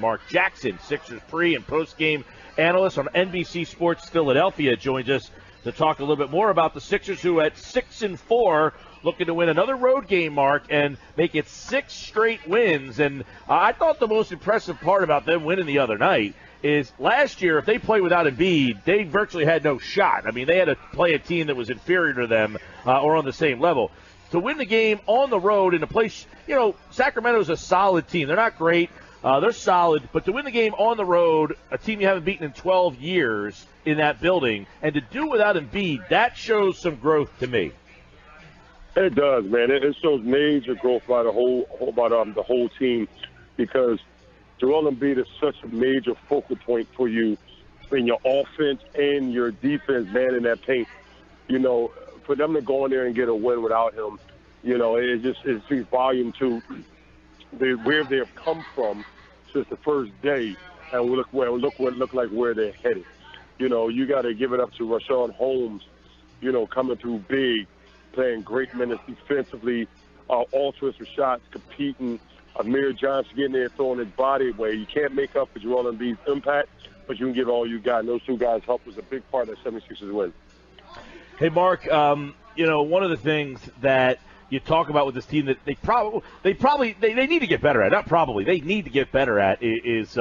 Marc Jackson, Sixers pre- and post-game analyst on NBC Sports Philadelphia, joins us to talk a little bit more about the Sixers, who at 6-4, looking to win another road game, Mark, and make it 6 straight wins. And I thought the most impressive part about them winning the other night is last year, if they played without Embiid, they virtually had no shot. I mean, they had to play a team that was inferior to them or on the same level. To win the game on the road in a place, Sacramento's a solid team. They're not great. They're solid. But to win the game on the road, a team you haven't beaten in 12 years in that building, and to do without Embiid, that shows some growth to me. It does, man. It shows major growth by the whole team, because Joel Embiid is such a major focal point for you in your offense and your defense, man, in that paint. For them to go in there and get a win without him, it speaks volume to where they have come from since the first day, and look what it looked like where they're headed. You got to give it up to Rashawn Holmes, coming through big, playing great minutes defensively, altruist for shots, competing. Amir Johnson getting there, throwing his body away. You can't make up for Joel Embiid's impact, but you can give all you got. And those two guys helped was a big part of the 76ers win. Hey, Mark, one of the things that you talk about with this team that they need to get better at, not probably, they need to get better at is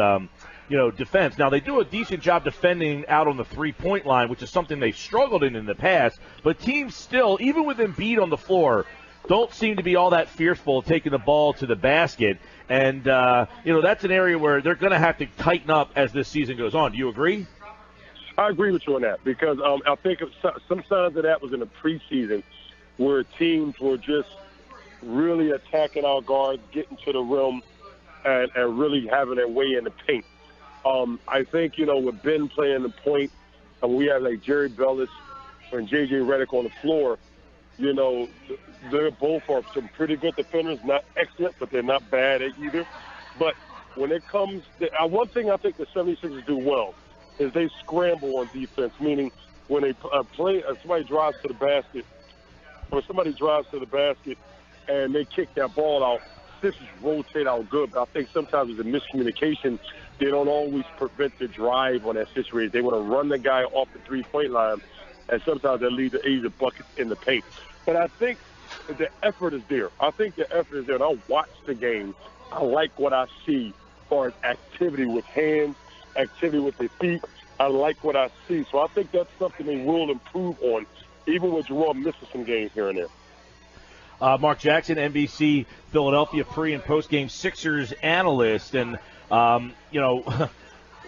defense. Now, they do a decent job defending out on the three-point line, which is something they've struggled in the past, but teams still, even with Embiid on the floor, don't seem to be all that fearful of taking the ball to the basket. And, that's an area where they're going to have to tighten up as this season goes on. Do you agree? I agree with you on that, because I think some signs of that was in the preseason, where teams were just really attacking our guards, getting to the rim, and really having their way in the paint. I think, with Ben playing the point, and we have like Jerry Bellis and J.J. Redick on the floor, they're both are some pretty good defenders, not excellent, but they're not bad either. But when it comes to one thing I think the 76ers do well is they scramble on defense, meaning when they somebody drives to the basket, and they kick that ball out, Sixers rotate out good, but I think sometimes there's a miscommunication. They don't always prevent the drive on that situation. They want to run the guy off the three-point line, and sometimes they leave the easy buckets in the paint. But I think the effort is there. And I watch the game. I like what I see as far as activity with hands, activity with their feet. I like what I see. So I think that's something they will improve on, even with Jerome missing some games here and there. Marc Jackson, NBC Philadelphia pre- and post-game Sixers analyst. And,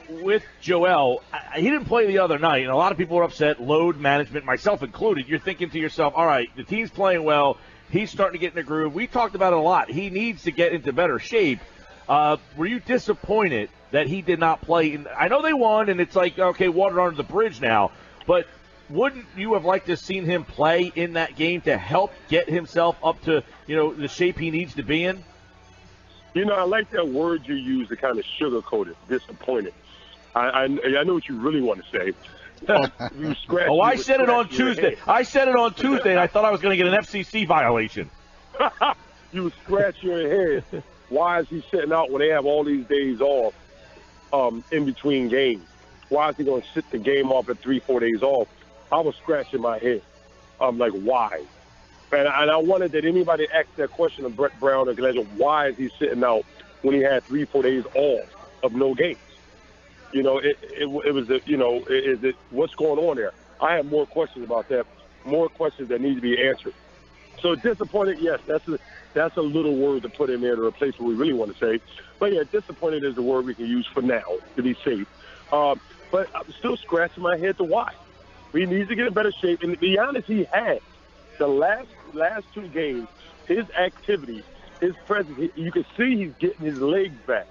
with Joel, he didn't play the other night, and a lot of people were upset, load management, myself included. You're thinking to yourself, all right, the team's playing well. He's starting to get in the groove. We talked about it a lot. He needs to get into better shape. Were you disappointed that he did not play? I know they won, and it's like, okay, water under the bridge now. But wouldn't you have liked to have seen him play in that game to help get himself up to, the shape he needs to be in? I like that word you use to kind of sugarcoat it, disappointed. I know what you really want to say. I said it on Tuesday. I said it on Tuesday, and I thought I was going to get an FCC violation. You would scratch your head. Why is he sitting out when they have all these days off in between games? Why is he going to sit the game off at 3-4 days off? I was scratching my head. I'm like, why? And I wanted that anybody ask that question of Brett Brown or Glenn, why is he sitting out when he had 3-4 days off of no games? Is it what's going on there? I have more questions about that, more questions that need to be answered. So disappointed, yes, that's a little word to put in there to replace what we really want to say. But yeah, disappointed is the word we can use for now to be safe. But I'm still scratching my head to why. He needs to get in better shape. And to be honest, he has. The last two games, his activity, his presence, you can see he's getting his legs back.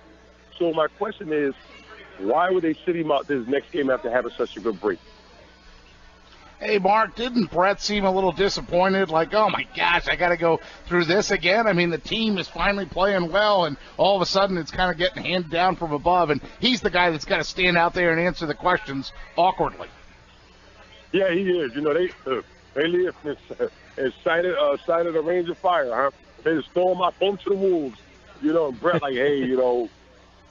So my question is, why would they sit him out this next game after having such a good break? Hey, Mark, didn't Brett seem a little disappointed? Like, oh, my gosh, I got to go through this again? I mean, the team is finally playing well, and all of a sudden it's kind of getting handed down from above, and he's the guy that's got to stand out there and answer the questions awkwardly. Yeah, he is. They live in sight of the range of fire, huh? They just throw him out home to the wolves. And Brett like, hey,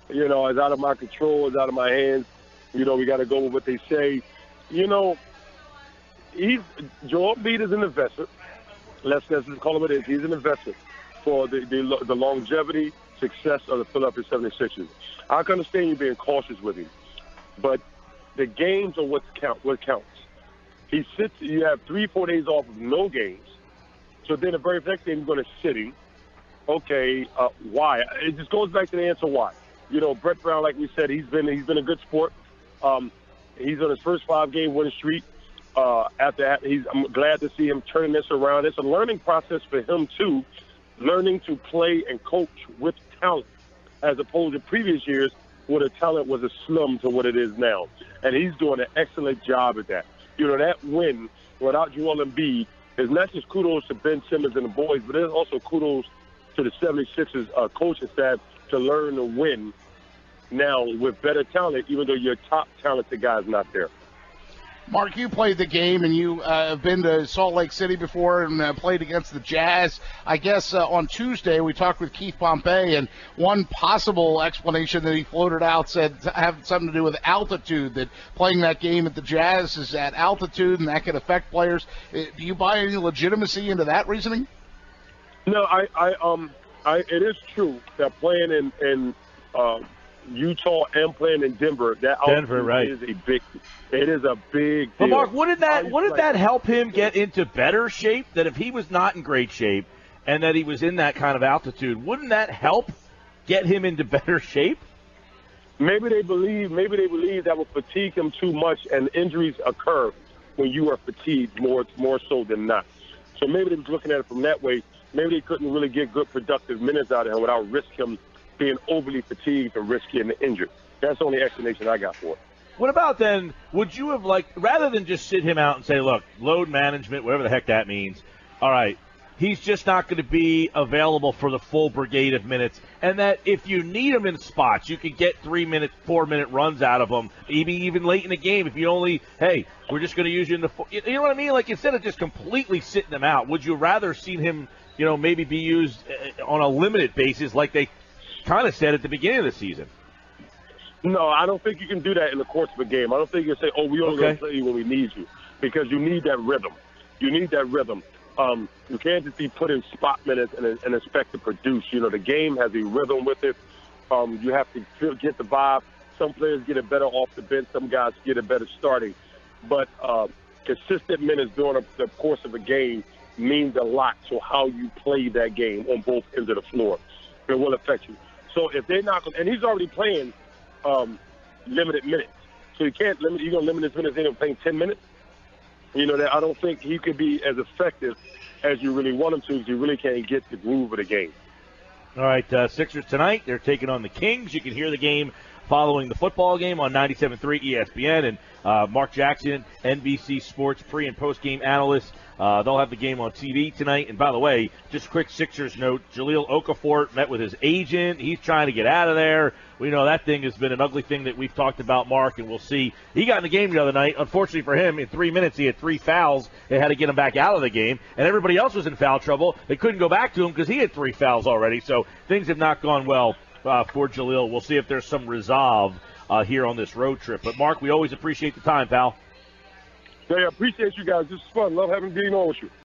You know, it's out of my control. It's out of my hands. You know, we got to go with what they say. You know, Joel Embiid is an investor. Let's call him what it is. He's an investment for the longevity, success of the Philadelphia 76ers. I can understand you being cautious with him, but the games are what counts. He sits. You have 3-4 days off of no games. So then the very next game, you're going to sit him. Okay, why? It just goes back to the answer why. You know, Brett Brown, like we said, he's been a good sport. He's on his first 5-game winning streak. I'm glad to see him turning this around. It's a learning process for him too, learning to play and coach with talent, as opposed to previous years where the talent was a slum to what it is now. And he's doing an excellent job at that. You know, that win without Joel Embiid is not just kudos to Ben Simmons and the boys, but it's also kudos to the 76ers coaching staff to learn to win now with better talent, even though your top talented guy's not there. Marc, you played the game, and you have been to Salt Lake City before and played against the Jazz. I guess on Tuesday we talked with Keith Pompey, and one possible explanation that he floated out said to have something to do with altitude, that playing that game at the Jazz is at altitude, and that could affect players. Do you buy any legitimacy into that reasoning? No, it is true that playing in Utah and playing in Denver, that right. is a big deal. But Marc, wouldn't that help him get into better shape? That if he was not in great shape and that he was in that kind of altitude, wouldn't that help get him into better shape? Maybe they believe that will fatigue him too much, and injuries occur when you are fatigued more so than not. So maybe they was looking at it from that way. Maybe they couldn't really get good productive minutes out of him without risking him being overly fatigued and risky and injured. That's the only explanation I got for it. What about then, would you have rather than just sit him out and say, look, load management, whatever the heck that means, all right, he's just not going to be available for the full brigade of minutes, and that if you need him in spots, you can get 3-minute, 4-minute runs out of him, maybe even late in the game if you only, hey, we're just going to use you in the – you know what I mean? Like, instead of just completely sitting him out, would you rather seen him, you know, maybe be used on a limited basis like they kind of said at the beginning of the season? No, I don't think you can do that in the course of a game. I don't think you can say, oh, we only going to play you when we need you, because you need that rhythm. You need that rhythm. You can't just be put in spot minutes and expect to produce. You know, the game has a rhythm with it. You have to get the vibe. Some players get it better off the bench. Some guys get it better starting. But consistent minutes during the course of a game means a lot to how you play that game on both ends of the floor. It will affect you. So if they're not – and he's already playing limited minutes. So you can't limit – you're going to limit his minutes in and playing 10 minutes? You know, that I don't think he could be as effective as you really want him to, because you really can't get the groove of the game. All right, Sixers tonight, they're taking on the Kings. You can hear the game following the football game on 97.3 ESPN. And Marc Jackson, NBC Sports pre- and post-game analyst. They'll have the game on TV tonight. And by the way, just a quick Sixers note, Jahlil Okafor met with his agent. He's trying to get out of there. We know that thing has been an ugly thing that we've talked about, Marc, and we'll see. He got in the game the other night. Unfortunately for him, in 3 minutes, he had 3 fouls. They had to get him back out of the game. And everybody else was in foul trouble. They couldn't go back to him because he had 3 fouls already. So things have not gone well for Jahlil. We'll see if there's some resolve here on this road trip. But, Marc, we always appreciate the time, pal. Yeah, I appreciate you guys. This is fun. Love having being on with you.